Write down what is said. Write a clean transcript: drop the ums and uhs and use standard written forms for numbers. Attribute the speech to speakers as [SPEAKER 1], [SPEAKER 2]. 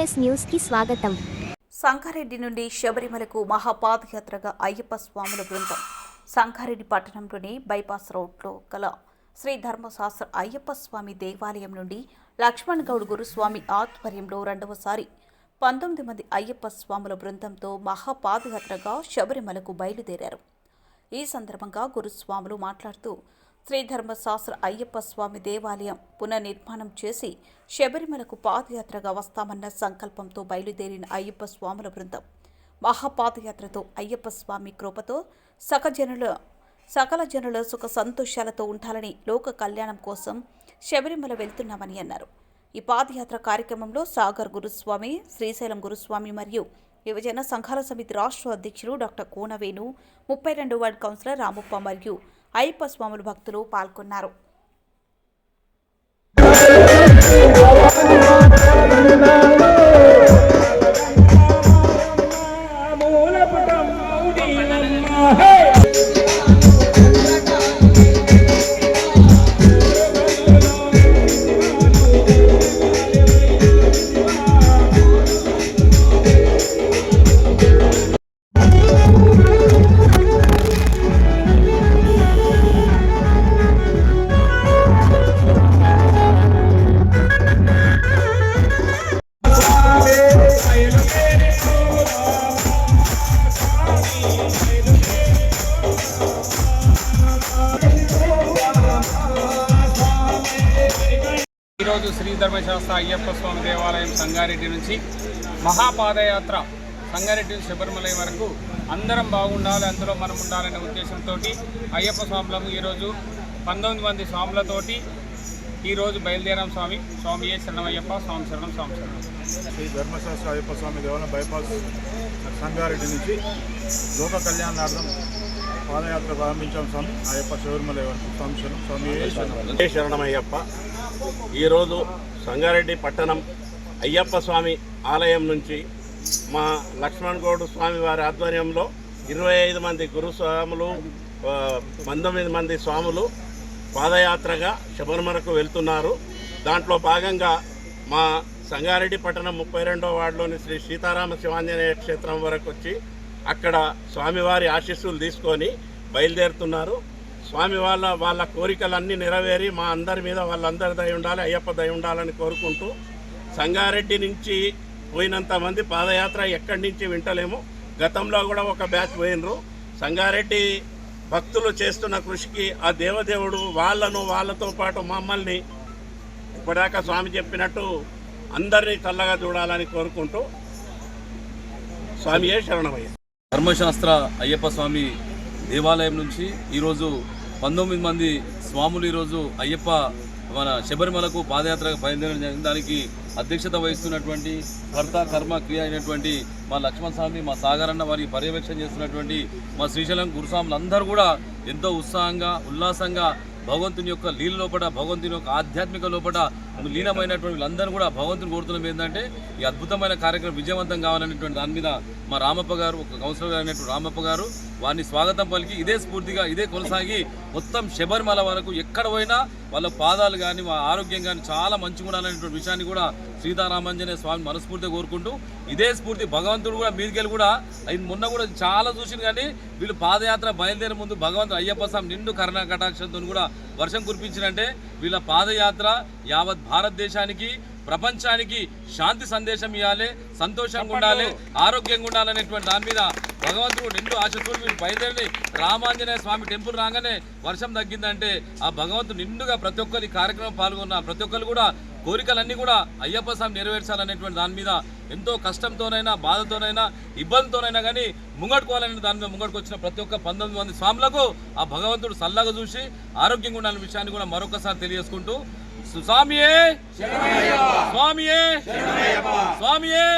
[SPEAKER 1] Express news కి స్వాగతం.
[SPEAKER 2] సంగారెడ్డి నుండి శబరిమలకు మహాపాదయాత్రగా అయ్యప్ప స్వాముల బృందం సంగారెడ్డి పట్టణంలోని బైపాస్ రోడ్లో గల శ్రీ ధర్మశాస్త్ర అయ్యప్ప స్వామి దేవాలయం నుండి లక్ష్మణ్ గౌడ్ గురుస్వామి ఆధ్వర్యంలో రెండవసారి 19 మంది అయ్యప్ప స్వాముల బృందంతో మహాపాదయాత్రగా శబరిమలకు బయలుదేరారు. ఈ సందర్భంగా గురుస్వాములు మాట్లాడుతూ శ్రీ ధర్మశాస్త్ర అయ్యప్ప స్వామి దేవాలయం పునర్నిర్మాణం చేసి శబరిమలకు పాదయాత్రగా వస్తామన్న సంకల్పంతో బయలుదేరిన అయ్యప్ప స్వాముల బృందం మహాపాదయాత్రతో అయ్యప్ప స్వామి కృపతో సకల జనుల సుఖ సంతోషాలతో ఉండాలని లోక కళ్యాణం కోసం శబరిమల వెళ్తున్నామని అన్నారు. ఈ పాదయాత్ర కార్యక్రమంలో సాగర్ గురుస్వామి, శ్రీశైలం గురుస్వామి మరియు యువజన సంఘాల సమితి రాష్ట్ర అధ్యక్షులు డాక్టర్ కోనవేణు, 32 వార్డు కౌన్సిలర్ రామప్ప మరియు అయ్యప్ప స్వాముల భక్తులు పాల్గొన్నారు.
[SPEAKER 3] ఈరోజు శ్రీ ధర్మశాస్త్ర అయ్యప్ప స్వామి దేవాలయం సంగారెడ్డి నుంచి మహాపాదయాత్ర సంగారెడ్డి నుంచి శబరిమల వరకు అందరం బాగుండాలి, అందులో మనం ఉండాలనే ఉద్దేశంతో అయ్యప్ప స్వాములము ఈరోజు 19 మంది స్వాములతోటి ఈరోజు బయలుదేరాం. స్వామియే శరణమయ్యప్ప, స్వామి శరణం, స్వామి శరణం.
[SPEAKER 4] శ్రీ ధర్మశాస్త్ర అయ్యప్ప స్వామి దేవాలయం బైపాస్ సంగారెడ్డి నుంచి లోక కళ్యాణార్థం పాదయాత్ర ప్రారంభించాం. స్వామి అయ్యప్ప శబరిమల వరకు స్వామి శరణం, స్వామియే
[SPEAKER 5] శరణమయ్యప్ప. ఈరోజు సంగారెడ్డి పట్టణం అయ్యప్ప స్వామి ఆలయం నుంచి మా లక్ష్మణ్ గౌడ్ స్వామి వారి ఆధ్వర్యంలో 25 మంది గురుస్వాములు, 19 మంది స్వాములు పాదయాత్రగా శబరిమలకు వెళ్తున్నారు. దాంట్లో భాగంగా మా సంగారెడ్డి పట్టణం 32వ వార్డులోని శ్రీ సీతారామ శివాంజనేయ క్షేత్రం వరకు వచ్చి అక్కడ స్వామివారి ఆశీస్సులు తీసుకొని బయలుదేరుతున్నారు. స్వామి వాళ్ళ కోరికలన్నీ నెరవేరి మా అందరి మీద వాళ్ళందరి దయ ఉండాలి, అయ్యప్ప దయ ఉండాలని కోరుకుంటూ సంగారెడ్డి నుంచి పోయినంత మంది పాదయాత్ర ఎక్కడి నుంచి వింటలేము. గతంలో కూడా ఒక బ్యాచ్ పోయినరు. సంగారెడ్డి భక్తులు చేస్తున్న కృషికి ఆ దేవదేవుడు వాళ్ళతో పాటు మమ్మల్ని ఇప్పటిదాకా స్వామి చెప్పినట్టు అందరినీ చల్లగా చూడాలని కోరుకుంటూ స్వామియే శరణమయ్య.
[SPEAKER 6] ధర్మశాస్త్ర అయ్యప్ప స్వామి దేవాలయం నుంచి ఈరోజు 19 మంది స్వాములు ఈరోజు అయ్యప్ప మన శబరిమలకు పాదయాత్ర బయలుదేరడం జరిగింది. దానికి అధ్యక్షత వహిస్తున్నటువంటి కర్మ క్రియ అయినటువంటి మా లక్ష్మణ్ స్వామి, మా సాగరన్న వారి పర్యవేక్షణ చేస్తున్నటువంటి మా శ్రీశైలం గురుస్వాములు అందరూ కూడా ఎంతో ఉత్సాహంగా ఉల్లాసంగా భగవంతుని యొక్క లీల లోపల, భగవంతుని యొక్క ఆధ్యాత్మిక లోపల లీనమైనటువంటి వీళ్ళందరూ కూడా భగవంతుని కోరుతున్నాం. ఏంటంటే ఈ అద్భుతమైన కార్యక్రమం విజయవంతం కావాలనేటువంటి దాని మీద మా రామప్ప గారు, ఒక కౌన్సిలర్ అయినటువంటి రామప్ప గారు వారిని స్వాగతం పలికి ఇదే స్ఫూర్తిగా ఇదే కొనసాగి మొత్తం శబరిమల వరకు ఎక్కడ పోయినా వాళ్ళ పాదాలు కానీ వాళ్ళ ఆరోగ్యం కానీ చాలా మంచిగా ఉండాలనేటువంటి విషయాన్ని కూడా సీతారామాంజనేయ స్వామి మనస్ఫూర్తిగా కోరుకుంటూ ఇదే స్ఫూర్తి భగవంతుడు కూడా మీదికెళ్ళి కూడా మొన్న కూడా చాలా చూసింది. కానీ వీళ్ళు పాదయాత్ర బయలుదేరే ముందు భగవంతుడు అయ్యప్ప స్వామి నిండు కరుణా కటాక్షంతో కూడా వర్షం కురిపించినంటే వీళ్ళ పాదయాత్ర యావత్ భారతదేశానికి, ప్రపంచానికి శాంతి సందేశం ఇవ్వాలి, సంతోషంగా ఉండాలి, ఆరోగ్యంగా ఉండాలనేటువంటి దాని మీద భగవంతుడు నిండు ఆశతో వీళ్ళు బయలుదేరి రామాంజనేయ స్వామి టెంపుల్ రాగానే వర్షం తగ్గిందంటే ఆ భగవంతుడు నిండుగా ప్రతి ఒక్కరి కార్యక్రమం పాల్గొన్న ప్రతి ఒక్కరు కూడా కోరికలన్నీ కూడా అయ్యప్ప స్వామి నెరవేర్చాలనేటువంటి దాని మీద ఎంతో కష్టంతోనైనా, బాధతోనైనా, ఇబ్బందితోనైనా కానీ ముంగట్టుకోవాలనే దాని మీద ముంగట్టుకు వచ్చిన ప్రతి ఒక్క 19 మంది స్వాములకు ఆ భగవంతుడు సల్లగా చూసి ఆరోగ్యంగా ఉండాలనే విషయాన్ని కూడా మరొకసారి తెలియజేసుకుంటూ స్వామియే స్వామియే స్వామియే.